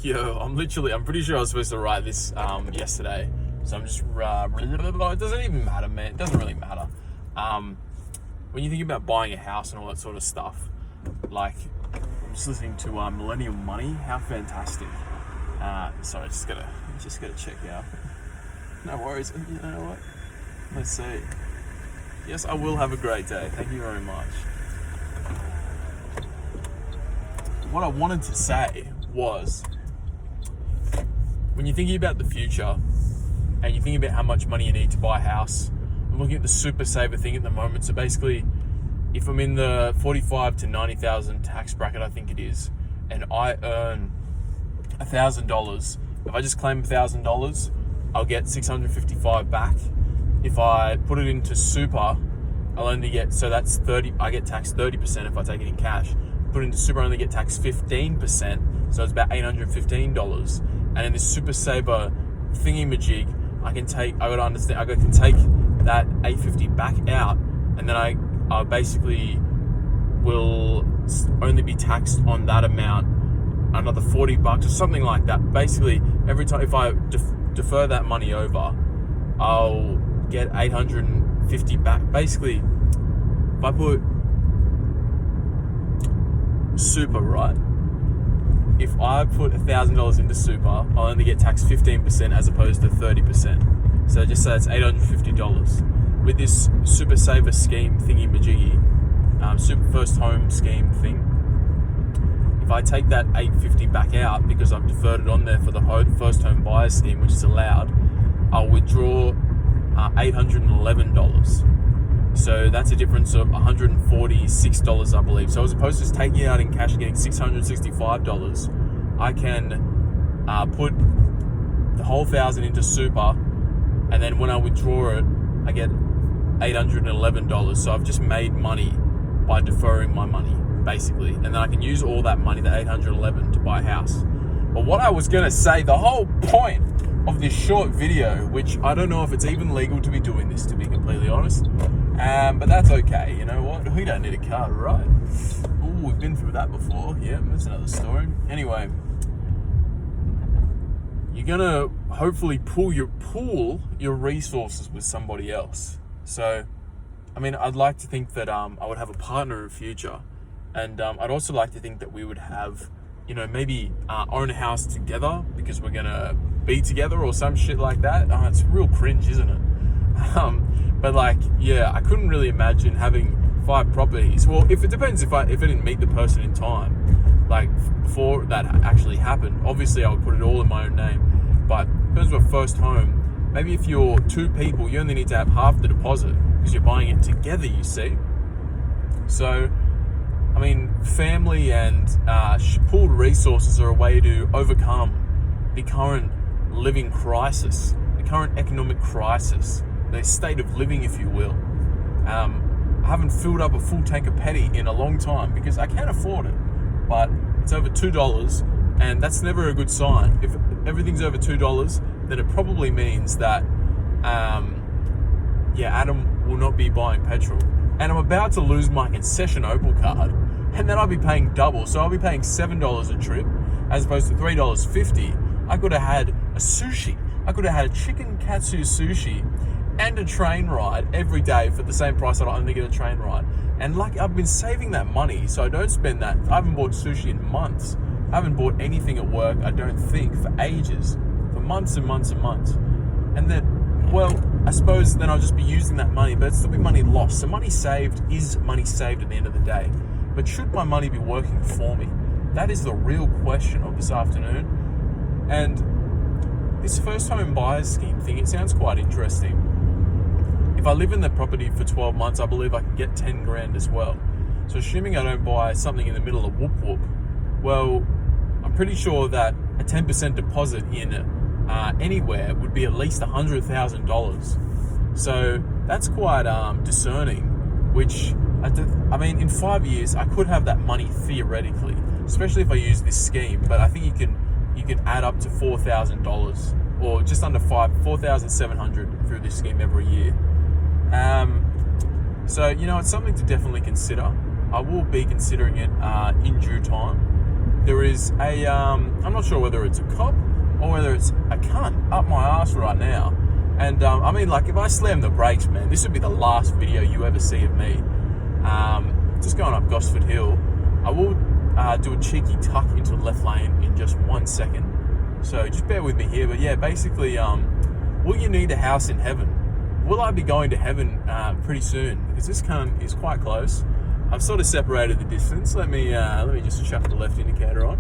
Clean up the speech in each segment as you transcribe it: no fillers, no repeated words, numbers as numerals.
Yo, I'm pretty sure I was supposed to write this yesterday. So I'm just, it doesn't even matter, man. It doesn't really matter. When you think about buying a house and all that sort of stuff, like, I'm just listening to Millennial Money. How fantastic. Sorry, just gotta check out. No worries. You know what? Let's see. Yes, I will have a great day. Thank you very much. What I wanted to say was, when you're thinking about the future and you're thinking about how much money you need to buy a house, I'm looking at the super saver thing at the moment. So basically, if I'm in the 45 to 90,000 tax bracket, I think it is, and I earn $1,000, if I just claim $1,000, I'll get $655 back. If I put it into super, I'll only get, so that's 30, I get taxed 30% if I take it in cash. Put it into super, I only get taxed 15%, so it's about $815. And in this super saver thingy-majig, I can take that $850 back out, and then I basically will only be taxed on that amount, another $40 or something like that. Basically, every time, if I defer that money over, I'll get $850 back. Basically, if I put super, right? If I put $1,000 into super, I'll only get taxed 15% as opposed to 30%. So just say it's $850. With this super saver scheme thingy-majiggy, super first home scheme thing, if I take that $850 back out because I've deferred it on there for the first home buyer scheme, which is allowed, I'll withdraw $811. So that's a difference of $146, I believe. So as opposed to just taking it out in cash and getting $665, I can put the whole $1,000 into super, and then when I withdraw it, I get $811. So I've just made money by deferring my money, basically. And then I can use all that money, the $811, to buy a house. But what I was gonna say, the whole point of this short video, which I don't know if it's even legal to be doing this, to be completely honest, but that's okay. You know what? We don't need a car, right? Ooh, we've been through that before. Yeah, that's another story. Anyway, you're gonna hopefully pool your resources with somebody else. So, I mean, I'd like to think that I would have a partner in the future, and I'd also like to think that we would have, maybe own a house together because we're gonna be together or some shit like that. It's real cringe, isn't it? But like, yeah, I couldn't really imagine having 5 properties. Well, if it depends, if I didn't meet the person in time, like before that actually happened, obviously I would put it all in my own name. But in terms of a first home, maybe if you're 2 people, you only need to have half the deposit because you're buying it together, you see. So, I mean, family and pooled resources are a way to overcome the current living crisis, the current economic crisis, the state of living, if you will. I haven't filled up a full tank of petty in a long time because I can't afford it, but it's over $2, and that's never a good sign. If everything's over $2, then it probably means that, Adam will not be buying petrol. And I'm about to lose my concession Opal card, and then I'll be paying double. So I'll be paying $7 a trip as opposed to $3.50. I could have had a sushi. I could have had a chicken katsu sushi and a train ride every day for the same price that I only get a train ride. And like, I've been saving that money, so I don't spend that. I haven't bought sushi in months. I haven't bought anything at work, I don't think, for ages. For months and months and months. And then, well, I suppose then I'll just be using that money, but it'll still be money lost. So money saved is money saved at the end of the day. But should my money be working for me? That is the real question of this afternoon. And this first home buyers scheme thing, it sounds quite interesting. If I live in the property for 12 months, I believe I can get 10 grand as well. So assuming I don't buy something in the middle of whoop whoop, well, I'm pretty sure that a 10% deposit in anywhere would be at least $100,000. So that's quite discerning, which, I mean, in 5 years, I could have that money theoretically, especially if I use this scheme, but I think you can add up to $4,000 or just under $4,700 through this scheme every year. So, it's something to definitely consider. I will be considering it in due time. there is a, I'm not sure whether it's a cop or whether it's a cunt up my ass right now. And I mean, like, if I slam the brakes, man, this would be the last video you ever see of me. Just going up Gosford Hill. I will do a cheeky tuck into the left lane in just 1 second. So just bear with me here. But yeah, basically, will you need a house in heaven? Will I be going to heaven pretty soon? Because this cunt is quite close. I've sort of separated the distance. Let me just chuck the left indicator on.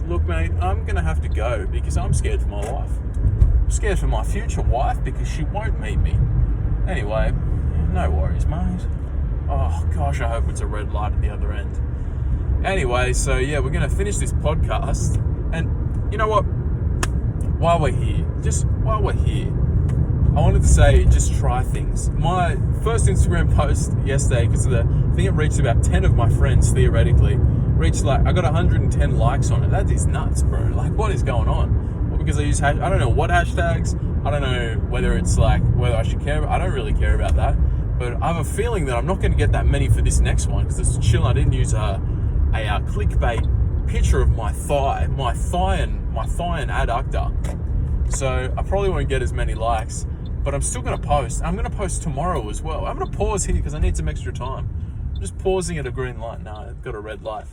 Look, mate, I'm gonna have to go because I'm scared for my life. I'm scared for my future wife because she won't meet me. Anyway, no worries, mate. Oh gosh, I hope it's a red light at the other end. Anyway, so yeah, we're gonna finish this podcast, and you know what? While we're here, I wanted to say, just try things. My first Instagram post yesterday, because I think it reached about 10 of my friends, theoretically, I got 110 likes on it. That is nuts, bro. Like, what is going on? Well, because I use, I don't know what hashtags, I don't know whether it's like, whether I should care, I don't really care about that, but I have a feeling that I'm not going to get that many for this next one, because it's chill. I didn't use a clickbait picture of my thigh and adductor. So I probably won't get as many likes. But I'm still going to post. I'm going to post tomorrow as well. I'm going to pause here because I need some extra time. I'm just pausing at a green light. No, I've got a red light.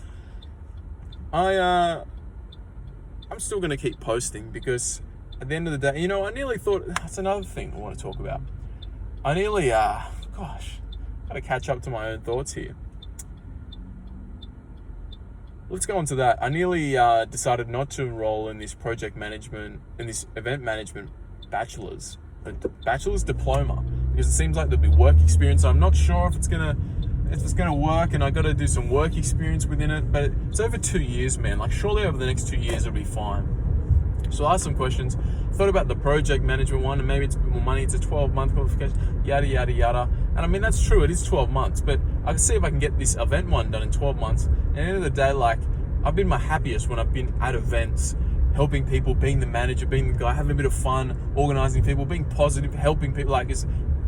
I'm still going to keep posting because at the end of the day, I nearly thought, that's another thing I want to talk about. I nearly, got to catch up to my own thoughts here. Let's go on to that. I nearly decided not to enroll in this event management bachelor's diploma, because it seems like there'll be work experience. I'm not sure if it's gonna work, and I got to do some work experience within it. But it's over 2 years, man. Like, surely over the next 2 years it'll be fine. So I asked some questions. Thought about the project management one, and maybe it's a bit more money. It's a 12-month qualification. Yada yada yada. And I mean, that's true. It is 12 months, but I can see if I can get this event one done in 12 months. And at the end of the day, like, I've been my happiest when I've been at events, helping people, being the manager, being the guy, having a bit of fun, organizing people, being positive, helping people. Like, it's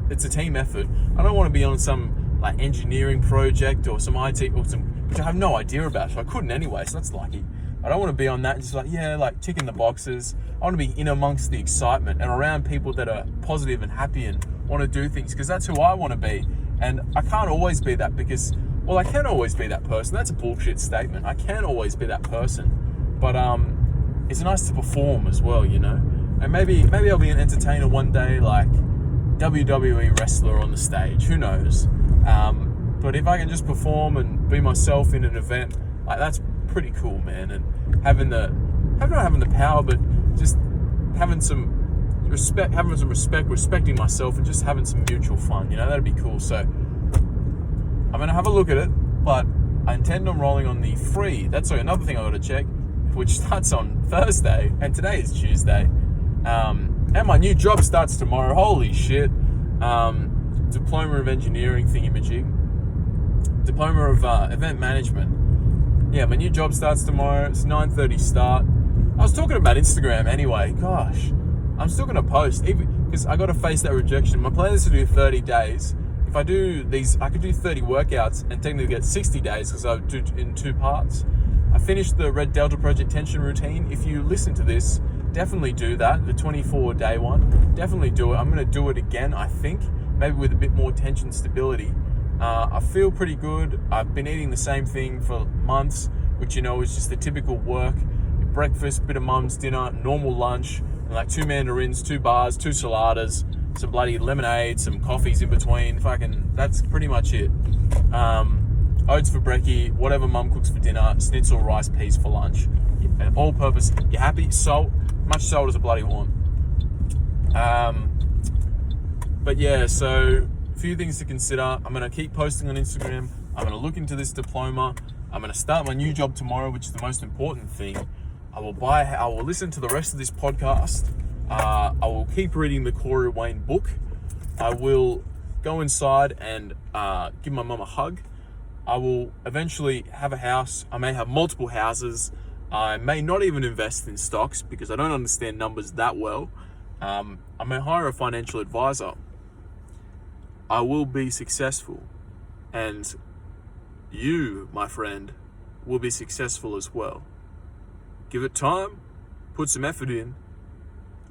a team effort. I don't want to be on some like engineering project or some IT or which I have no idea about, so I couldn't anyway, so that's lucky. I don't want to be on that, just like ticking the boxes. I want to be in amongst the excitement and around people that are positive and happy and want to do things, because that's who I want to be. And I can't always be that because, well, I can always be that person. That's a bullshit statement. I can always be that person. But it's nice to perform as well, And maybe I'll be an entertainer one day, like WWE wrestler on the stage. Who knows? But if I can just perform and be myself in an event, like, that's pretty cool, man. And not having the power, but just having some respect, respecting myself, and just having some mutual fun. That'd be cool. So I'm gonna have a look at it, but I intend on rolling on the free. That's another thing I got to check, which starts on Thursday, and today is Tuesday. And my new job starts tomorrow. Holy shit. Diploma of Engineering thingamajig. Diploma of Event Management. Yeah, my new job starts tomorrow. It's 9:30 start. I was talking about Instagram anyway. Gosh, I'm still going to post, even because I got to face that rejection. My plan is to do 30 days. If I do these, I could do 30 workouts and technically get 60 days because I do in 2 parts. I finished the Red Delta Project tension routine. If you listen to this, definitely do that. The 24-day one. Definitely do it. I'm going to do it again, I think. Maybe with a bit more tension stability. I feel pretty good. I've been eating the same thing for months, which, is just the typical work. Breakfast, bit of mum's dinner, normal lunch, and like 2 mandarins, 2 bars, 2 saladas, some bloody lemonade, some coffees in between. That's pretty much it. Oats for brekkie, whatever mum cooks for dinner, schnitzel, rice, peas for lunch. And all purpose. You happy? Salt. Much salt as I bloody want. But yeah, so a few things to consider. I'm going to keep posting on Instagram. I'm going to look into this diploma. I'm going to start my new job tomorrow, which is the most important thing. I will listen to the rest of this podcast. I will keep reading the Corey Wayne book. I will go inside and give my mum a hug. I will eventually have a house. I may have multiple houses. I may not even invest in stocks because I don't understand numbers that well. I may hire a financial advisor. I will be successful. And you, my friend, will be successful as well. Give it time, put some effort in,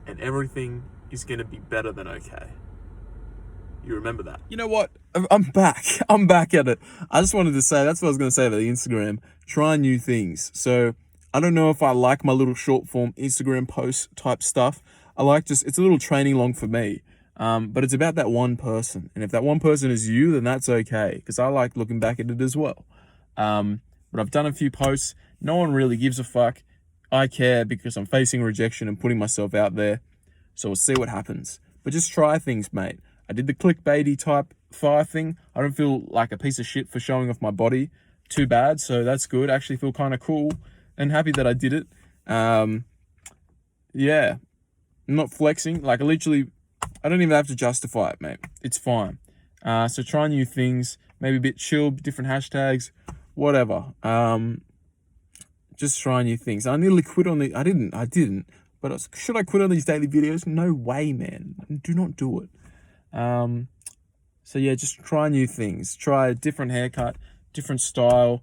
and everything is going to be better than okay. You remember that. You know what? I'm back. I'm back at it. I just wanted to say, that's what I was going to say about the Instagram. Try new things. So I don't know if I like my little short form Instagram post type stuff. I like it's a little training long for me. But it's about that one person. And if that one person is you, then that's okay. Because I like looking back at it as well. But I've done a few posts. No one really gives a fuck. I care because I'm facing rejection and putting myself out there. So we'll see what happens. But just try things, mate. I did the clickbaity type fire thing. I don't feel like a piece of shit for showing off my body too bad. So that's good. I actually feel kind of cool and happy that I did it. Yeah. I'm not flexing. Like I don't even have to justify it, mate. It's fine. So try new things. Maybe a bit chill, different hashtags, whatever. Just try new things. I nearly quit on I didn't. But should I quit on these daily videos? No way, man. Do not do it. So yeah, just try new things. Try a different haircut, different style,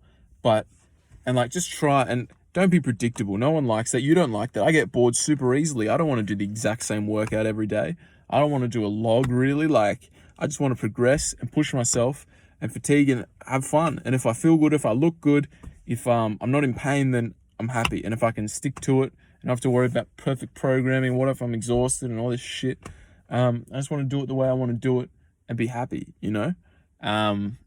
just try and don't be predictable. No one likes that. You don't like that. I get bored super easily. I don't want to do the exact same workout every day. I don't want to do a log really. I just want to progress and push myself and fatigue and have fun. And if I feel good, if I look good, if I'm not in pain, then I'm happy. And if I can stick to it and not have to worry about perfect programming, what if I'm exhausted and all this shit? I just want to do it the way I want to do it and be happy, you know? And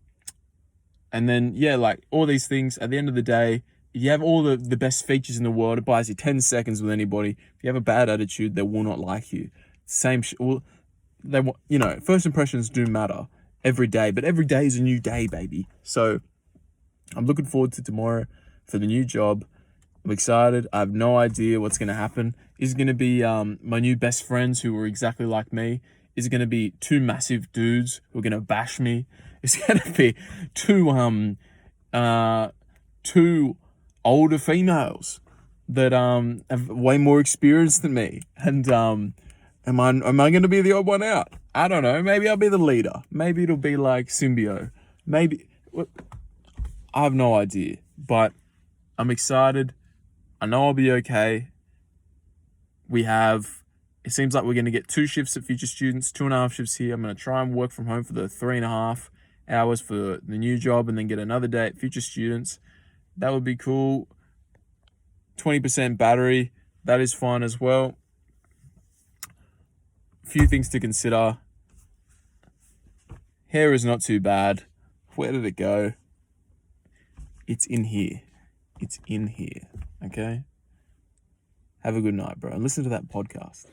then, yeah, all these things, at the end of the day, if you have all the best features in the world, it buys you 10 seconds with anybody. If you have a bad attitude, they will not like you. First impressions do matter every day, but every day is a new day, baby. So I'm looking forward to tomorrow for the new job. I'm excited. I have no idea what's going to happen. Is it going to be my new best friends who are exactly like me? Is it going to be two massive dudes who are going to bash me? Is it going to be two older females that have way more experience than me? And am I going to be the odd one out? I don't know. Maybe I'll be the leader. Maybe it'll be like Symbio. Maybe. I have no idea. But I'm excited. I know I'll be okay. It seems like we're going to get 2 shifts at Future Students, 2.5 shifts here. I'm going to try and work from home for the 3.5 hours for the new job and then get another day at Future Students. That would be cool. 20% battery. That is fun as well. A few things to consider. Hair is not too bad. Where did it go? It's in here. It's in here. Okay? Have a good night, bro. And listen to that podcast.